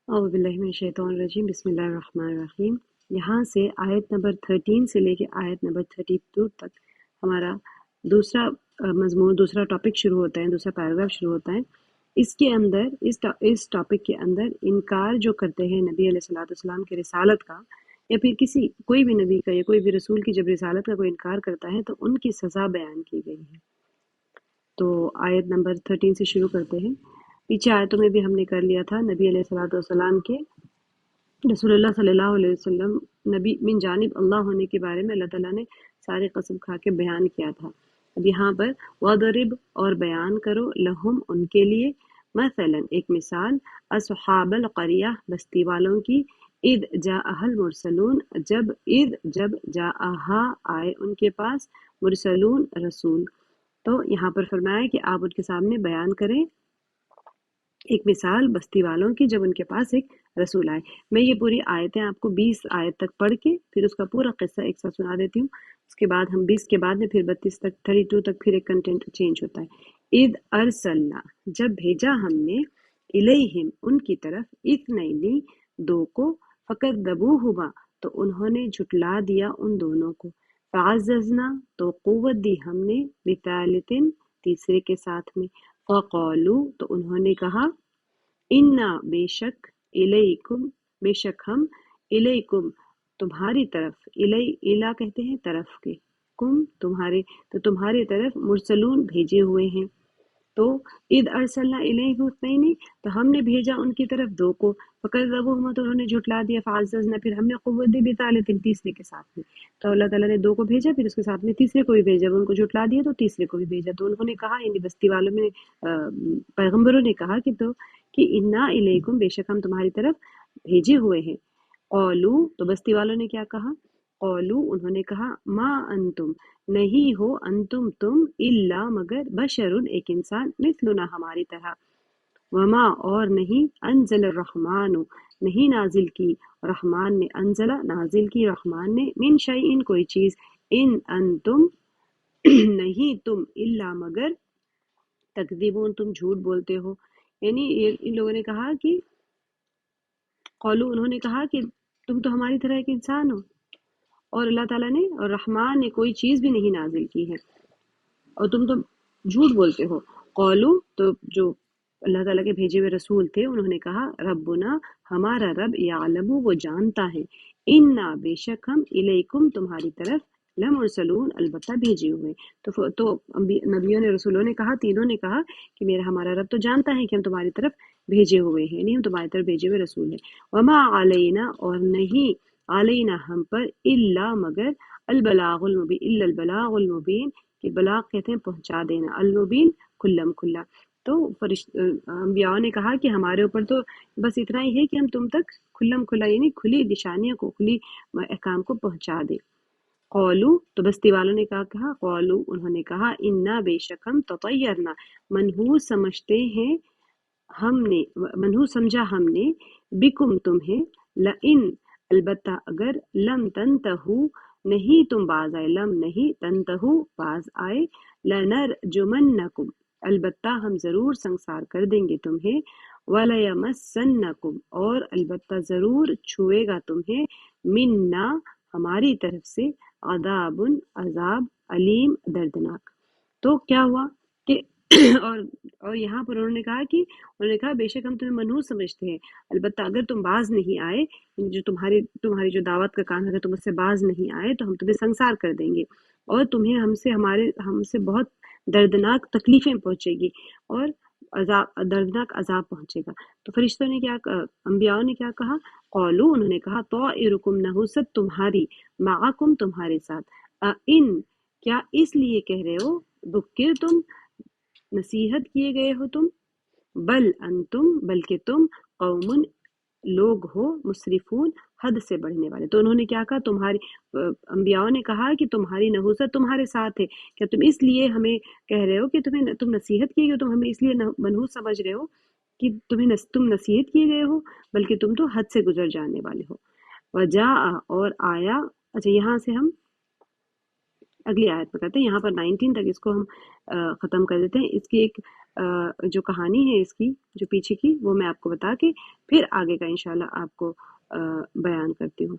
اعوذ باللہ من الشیطان الرجیم بسم اللہ الرحمن الرحیم۔ یہاں سے آیت نمبر 13 سے لے کے آیت نمبر 32 تک ہمارا دوسرا مضمون، دوسرا ٹاپک شروع ہوتا ہے، دوسرا پیراگراف شروع ہوتا ہے۔ اس کے اندر اس ٹاپک کے اندر انکار جو کرتے ہیں نبی علیہ الصلوۃ والسلام کے رسالت کا، یا پھر کوئی بھی نبی کا یا کوئی بھی رسول کی جب رسالت کا کوئی انکار کرتا ہے تو ان کی سزا بیان کی گئی ہے۔ تو آیت نمبر 13 سے شروع کرتے ہیں۔ پیچھے آیتوں میں بھی ہم نے کر لیا تھا نبی علیہ الصلوۃ والسلام کے رسول اللہ صلی اللہ علیہ وسلم نبی من جانب اللہ ہونے کے بارے میں اللہ تعالیٰ نے سارے قسم کھا کے بیان کیا تھا۔ اب یہاں پر وَضْرِبْ اور بیان کرو لہم ان کے لیے، مثلاً ایک مثال، اصحاب القریہ بستی والوں کی، اذ جاءہا المرسلون جب جاءہا آئے ان کے پاس، مرسلون رسول۔ تو یہاں پر فرمایا کہ آپ ان کے سامنے بیان کریں ایک مثال بستی والوں کی جب ان کے پاس ایک رسول آئے۔ میں یہ پوری آیتیں آپ کو 20 آیت تک پڑھ کے پھر اس کا پورا قصہ ایک ساتھ سنا دیتی ہوں۔ اس کے بعد ہم 20 کے بعد میں پھر 32 تک 32 تک پھر ایک کنٹینٹ چینج ہوتا ہے۔ اذ ارسلنا جب بھیجا ہم نے، الیہم ان کی طرف، اثنین دو کو، فکذبوہما تو انہوں نے جھٹلا دیا ان دونوں کو، فعززنا تو قوت دی ہم نے، بثالث تیسرے کے ساتھ میں، فقالو تو انہوں نے کہا، انا بے شک، الیکم بے شک ہم، الیکم تمہاری طرف، الا کہتے ہیں طرف کے، کم تمہارے، تو تمہارے طرف، مرسلون بھیجے ہوئے ہیں۔ تو اذ ارسلنا الیہ اثنین تو ہم نے بھیجا ان کی طرف دو کو، فکذبوہما تو انہوں نے جھٹلا دیا، فعززنا پھر ہم نے قوت دی، بثالث تیسرے کے ساتھ میں۔ تو اللہ تعالیٰ نے دو کو بھیجا، پھر اس کے ساتھ میں تیسرے کو بھی بھیجا، ان کو جھٹلا دیا تو تیسرے کو بھی بھیجا۔ تو انہوں نے کہا، یعنی بستی والوں میں پیغمبروں نے کہا کہ انا الیکم بے شک ہم تمہاری طرف بھیجے ہوئے ہیں۔ قولو تو بستی والوں نے کیا کہا، قولو انہوں نے کہا، ما انتم نہیں ہو، انتم تم، الا مگر، بشر ایک انسان، مثلنا ہماری طرح، وما اور نہیں، انزل الرحمن نہیں نازل کی رحمان نے، انزل نازل کی رحمان نے، من شیئن کوئی چیز، ان انتم نہیں تم، الا مگر، تکذبون تم جھوٹ بولتے ہو۔ یعنی ان لوگوں نے کہا کہ قولو انہوں نے کہا کہ تم تو ہماری طرح ایک انسان ہو، اور اللہ تعالیٰ نے اور رحمان نے کوئی چیز بھی نہیں نازل کی ہے، اور تم تو جھوٹ بولتے ہو۔ قولو تو جو اللہ تعالیٰ کے بھیجے ہوئے رسول تھے انہوں نے کہا، ربنا ہمارا رب، یعلم وہ جانتا ہے، انا بے شک ہم، الیکم تمہاری طرف، لمرسلون البتہ بھیجے ہوئے۔ تو نبیوں نے، رسولوں نے کہا، تینوں نے کہا کہ ہمارا رب تو جانتا ہے کہ ہم تمہاری طرف بھیجے ہوئے ہیں، یعنی ہم تمہاری طرف بھیجے ہوئے رسول ہیں۔ وما علینا اور نہیں، علینا ہم پر، الا مگر، البلاغ المبین، الا البلاغ المبین کہ بلاغ کہتے ہیں پہنچا دینا، المبین کھلم کھلا۔ تو انبیاء نے کہا کہ ہمارے اوپر تو بس اتنا ہی ہے کہ ہم تم تک کھلم کھلا، یعنی کھلی نشانیوں کو، کھلی احکام کو پہنچا دیں۔ قولو تو بستی والوں نے کہا، قولو انہوں نے کہا، انا بے شک ہم، تطیرنا منحوس سمجھتے ہیں ہم نے، منحوس سمجھا ہم نے، بکم تمہیں، لئن البتہ اگر، لم تنتہو نہیں تم باز آئے، لم نہیں، تنتہو باز آئے، لنرجمنکم البتہ ہم ضرور سنگسار کر دیں گے تمہیں، وَلَيَمَسَّنَّكُمْ اور البتہ ضرور چھوئے گا تمہیں، منا ہماری طرف سے، عذاب عذاب، علیم دردناک۔ تو کیا ہوا کہ اور یہاں پر انہوں نے کہا بے شک ہم تمہیں منحوس سمجھتے ہیں، البتہ اگر تم باز نہیں آئے، جو تمہاری جو دعوت کا کام ہے، اگر تم اس سے باز نہیں آئے تو ہم تمہیں سنسار کر دیں گے، اور تمہیں ہم سے بہت دردناک تکلیفیں پہنچے گی، اور دردناک عذاب پہنچے گا۔ تو فرشتوں نے انبیاء نے کیا کہا، قولو انہوں نے کہا، طائرکم نحوست تمہاری، معکم تمہارے ساتھ، ان کیا اس لیے کہہ رہے ہو، ذکر تم نصیحت کیے گئے ہو تم، بل انتم بلکہ تم، قوم لوگ ہو، مسرفون حد سے بڑھنے والے۔ تو انہوں نے کیا کہا، انبیاء نے کہا کہ تمہاری نحوست تمہارے ساتھ ہے، کیا تم اس لیے ہمیں کہہ رہے ہو کہ تم نصیحت کیے گئے، تم ہمیں اس لیے منحوس سمجھ رہے ہو کہ تم نصیحت کیے گئے ہو، بلکہ تم تو حد سے گزر جانے والے ہو۔ وجاء اور آیا، اچھا یہاں سے ہم اگلی آیت پہ کرتے ہیں، یہاں پر 19 تک اس کو ہم ختم کر دیتے ہیں۔ اس کی ایک जो कहानी है इसकी, जो पीछे की, वो मैं आपको बता के फिर आगे का इंशाल्लाह आपको बयान करती हूँ।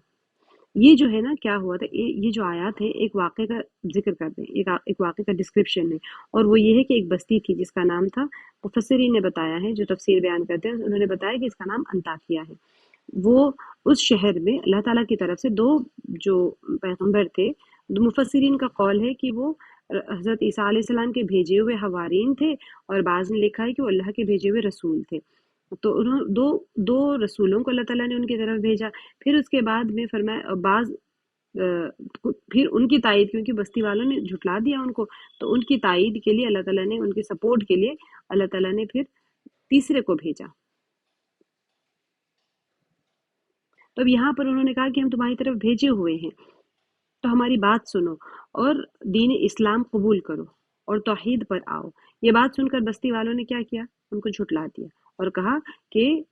ये जो है ना, क्या हुआ था, ये जो आयत है एक वाक़े का ज़िक्र करते हैं, एक वाक़े का डिस्क्रिप्शन है, और वो ये है कि एक बस्ती थी जिसका नाम था, मुफस्सिरीन ने बताया है, जो तफसीर बयान करते हैं, उन्होंने बताया कि इसका नाम अंताकिया है। वो उस शहर में अल्लाह ताला की तरफ से 2 जो पैगंबर थे, मुफस्सिरीन का कौल है कि वो हज़रत ईसा अलैहिस्सलाम के भेजे हुए हवारीन थे, और बाज़ ने लिखा है कि वो अल्लाह के भेजे हुए रसूल थे। तो उन्हों दो रसूलों को अल्लाह ताला ने उनकी तरफ भेजा। फिर उसके बाद में फरमाया बाज़ फिर उनकी तायीद, क्योंकि बस्ती वालों ने झुठला दिया उनको, तो उनकी तायीद के लिए अल्लाह ताला ने, उनके सपोर्ट के लिए अल्लाह ताला ने फिर तीसरे को भेजा। तो अब यहाँ पर उन्होंने कहा कि हम तुम्हारी तरफ भेजे हुए हैं, तो हमारी बात सुनो और दीन इस्लाम कबूल करो और तौहीद पर आओ। ये बात सुनकर बस्ती वालों ने क्या किया, उनको झुठला दिया और कहा कि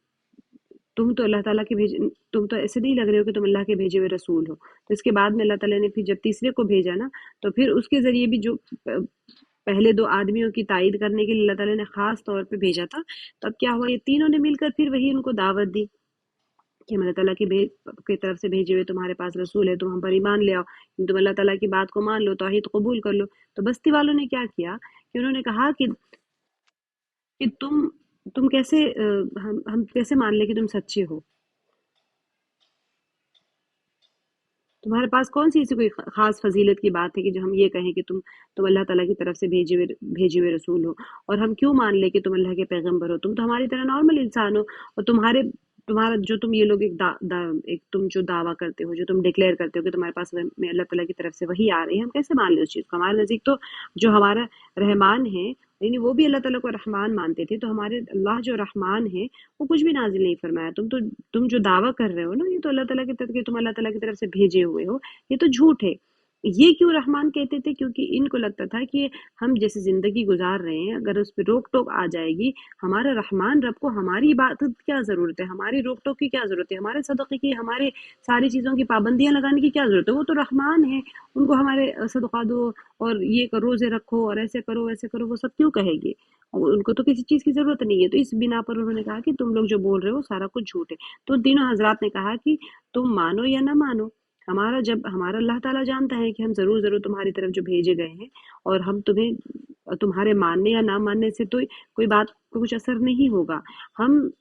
तुम तो अल्लाह ताला के भेजे, तुम तो ऐसे नहीं लग रहे हो कि तुम अल्लाह के भेजे हुए रसूल हो। तो इसके बाद में अल्लाह ताला ने फिर जब तीसरे को भेजा ना, तो फिर उसके ज़रिए भी जो पहले 2 आदमियों की तायीद करने के लिए अल्लाह ताला ने ख़ास तौर पे भेजा था, तब क्या हुआ, ये तीनों ने मिलकर फिर वही उनको दावत दी कि हम अल्लाह ताला की तरफ से भेजे हुए तुम्हारे पास रसूल है, तुम हम पर ईमान ले आओ, तुम अल्लाह ताला की बात को मान लो, तौहीद कबूल कर लो। तो बस्ती वालों ने क्या किया कि उन्होंने कहा कि तुम कैसे हम कैसे मान ले कि तुम सच्चे हो, तुम्हारे पास कौन सी ऐसी कोई खास फजीलत की बात है कि जो हम ये कहें कि तुम अल्लाह ताला की तरफ से भेजे हुए रसूल हो, और हम क्यों मान ले कि तुम अल्लाह के पैगंबर हो, तुम तो हमारी तरह नॉर्मल इंसान हो, और तुम्हारा जो तुम ये लोग एक तुम जो दावा करते हो, जो तुम डिक्लेयर करते हो कि तुम्हारे पास में अल्लाह ताला की तरफ से वही आ रही है, हम कैसे मान ले उस चीज़ को। हमारे नज़दीक तो जो हमारा रहमान है, यानी वो भी अल्लाह ताला को रहमान मानते थे, तो हमारे अल्लाह जो रहमान है वो कुछ भी नाजिल नहीं फरमाया। तुम जो दावा कर रहे हो ना, ये तो अल्लाह ताला की तरफ, कि तुम अल्लाह ताला की तरफ से भेजे हुए हो, ये तो झूठ है। ये क्यों रहमान कहते थे, क्योंकि इनको लगता था कि हम जैसे जिंदगी गुजार रहे हैं, अगर उस पर रोक टोक आ जाएगी, हमारा रहमान रब को हमारी इबादत की क्या जरूरत है, हमारी रोक टोक की क्या जरूरत है, हमारे सदक़े की, हमारे सारी चीजों की पाबंदियां लगाने की क्या जरूरत है, वो तो रहमान है, उनको हमारे सदका दो और ये करो, रोजे रखो और ऐसे करो वैसे करो, वो सब क्यों कहेंगे, उनको तो किसी चीज की जरूरत नहीं है। तो इस बिना पर उन्होंने कहा कि तुम लोग जो बोल रहे हो सारा कुछ झूठ है। तो तीनों हजरात ने कहा कि तुम मानो या ना मानो, हमारा अल्लाह ताला जानता है कि हम जरूर जरूर तुम्हारी तरफ जो भेजे गए हैं, और हम तुम्हारे मानने या ना मानने से तो कोई बात को कुछ असर नहीं होगा। हम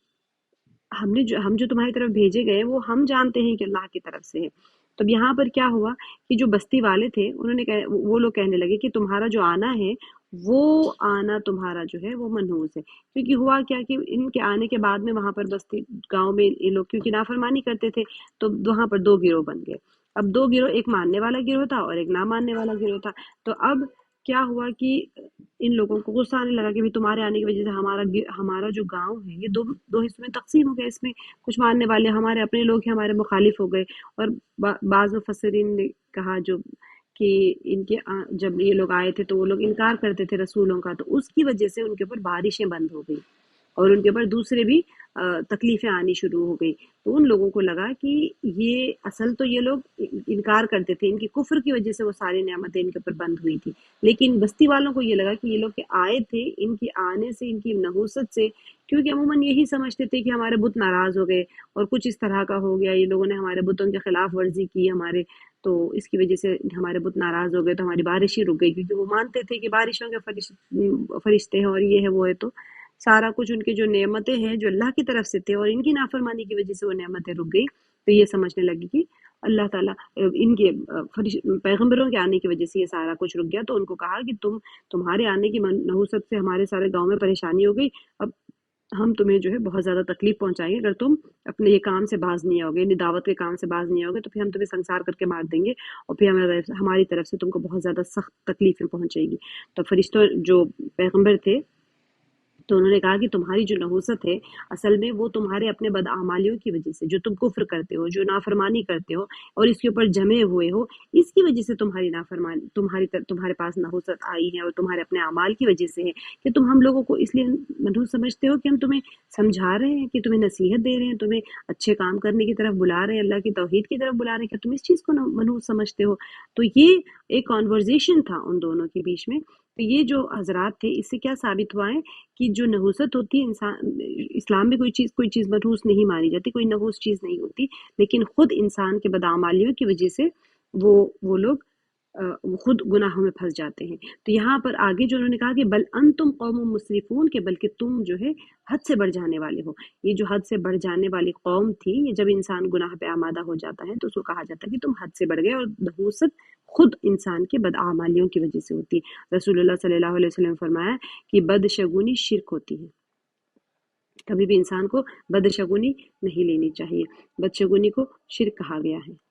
हम जो तुम्हारी तरफ भेजे गए वो हम जानते हैं कि अल्लाह की तरफ से है। तब यहाँ पर क्या हुआ कि जो बस्ती वाले थे, वो लोग कहने लगे कि तुम्हारा जो आना है, वो आना तुम्हारा जो है वो मनहूस है, क्योंकि हुआ क्या कि इनके आने के बाद में वहां पर बस्ती गांव में ये लोग क्योंकि नाफरमानी करते थे, तो वहां पर 2 गिरोह बन गए। अब 2 गिरोह, एक मानने वाला गिरोह था और एक ना मानने वाला गिरोह था। तो अब क्या हुआ कि इन लोगों को गुस्सा आने लगा कि भाई तुम्हारे आने की वजह से हमारा जो गांव है ये दो हिस्सों में तकसीम हो गया। इसमें कुछ मानने वाले हमारे अपने लोग हैं, हमारे मुखालिफ हो गए। और बाज़ मुफस्सिरीन ने कहा जो कि जब ये लोग आए थे तो वो लोग इनकार करते थे रसूलों का, तो उसकी वजह से उनके ऊपर बारिशें बंद हो गई और उनके ऊपर दूसरे भी तकलीफें आनी शुरू हो गई। तो उन लोगों को लगा कि ये असल तो ये लोग इनकार करते थे, इनकी कुफ्र की वजह से वो सारी नेमतें इनके ऊपर बंद हुई थी। लेकिन बस्ती वालों को ये लगा कि ये लोग के आए थे, इनके आने से, इनकी नहूसत से, क्योंकि अमूमन यही समझते थे कि हमारे बुत नाराज हो गए और कुछ इस तरह का हो गया, ये लोगों ने हमारे बुतों के खिलाफ वर्जी की हमारे, तो इसकी वजह से हमारे बुत नाराज हो गए, तो हमारी बारिश ही रुक गई, क्योंकि वो मानते थे कि बारिशों के फरिश्ते हैं और ये है वो है, तो सारा कुछ उनके जो नेमतें हैं जो अल्लाह की तरफ से थे और इनकी नाफरमानी की वजह से वो नेमतें रुक गई। तो ये समझने लगी कि अल्लाह ताला इनके पैगंबरों के आने की वजह से ये सारा कुछ रुक गया। तो उनको कहा कि तुम्हारे आने की नहुसत से हमारे सारे गांव में परेशानी हो गई, अब हम तुम्हें जो है बहुत ज़्यादा तकलीफ पहुंचाएंगे, अगर तुम अपने ये काम से बाज नहीं आओगे, दावत के काम से बाज नहीं आओगे, तो फिर हम तुम्हें संसार करके मार देंगे और फिर हमारी तरफ से तुमको बहुत ज़्यादा सख्त तकलीफें पहुंचेगी। तो फरिश्तों जो पैगंबर थे, तो उन्होंने कहा कि तुम्हारी जो नहुसत है असल में वो तुम्हारे अपने बदआमालियों की वजह से, जो तुम कुफ्र करते हो, जो नाफरमानी करते हो और इसके ऊपर जमे हुए हो, इसकी वजह से तुम्हारी नाफरमानी तुम्हारे पास नहुसत आई है, और तुम्हारे अपने अमाल की वजह से है कि तुम हम लोगों को इसलिए मनहूस समझते हो कि हम तुम्हें समझा रहे हैं, कि तुम्हें नसीहत दे रहे हैं, तुम्हें अच्छे काम करने की तरफ बुला रहे हैं, अल्लाह की तौहीद की तरफ बुला रहे हैं, क्या तुम इस चीज़ को मनहूस समझते हो। तो ये एक कॉन्वर्जेशन था उन दोनों के बीच में تو یہ جو حضرات تھے اس سے کیا ثابت ہوا ہے کہ جو نحوست ہوتی ہے انسان، اسلام میں کوئی چیز منحوس نہیں مانی جاتی، کوئی نحوس چیز نہیں ہوتی، لیکن خود انسان کے بدعمالیوں کی وجہ سے وہ لوگ وہ خود گناہوں میں پھنس جاتے ہیں۔ تو یہاں پر آگے جو انہوں نے کہا کہ بل انتم قوم مسرفون، کہ بلکہ تم جو ہے حد سے بڑھ جانے والے ہو۔ یہ جو حد سے بڑھ جانے والی قوم تھی، یہ جب انسان گناہ پہ آمادہ ہو جاتا ہے تو اس کو کہا جاتا ہے کہ تم حد سے بڑھ گئے، اور نحوست خود انسان کے بدعمالیوں کی وجہ سے ہوتی ہے۔ رسول اللہ صلی اللہ علیہ وسلم نے فرمایا کہ بدشگونی شرک ہوتی ہے، کبھی بھی انسان کو بدشگونی نہیں لینی چاہیے، بدشگونی کو شرک کہا گیا ہے۔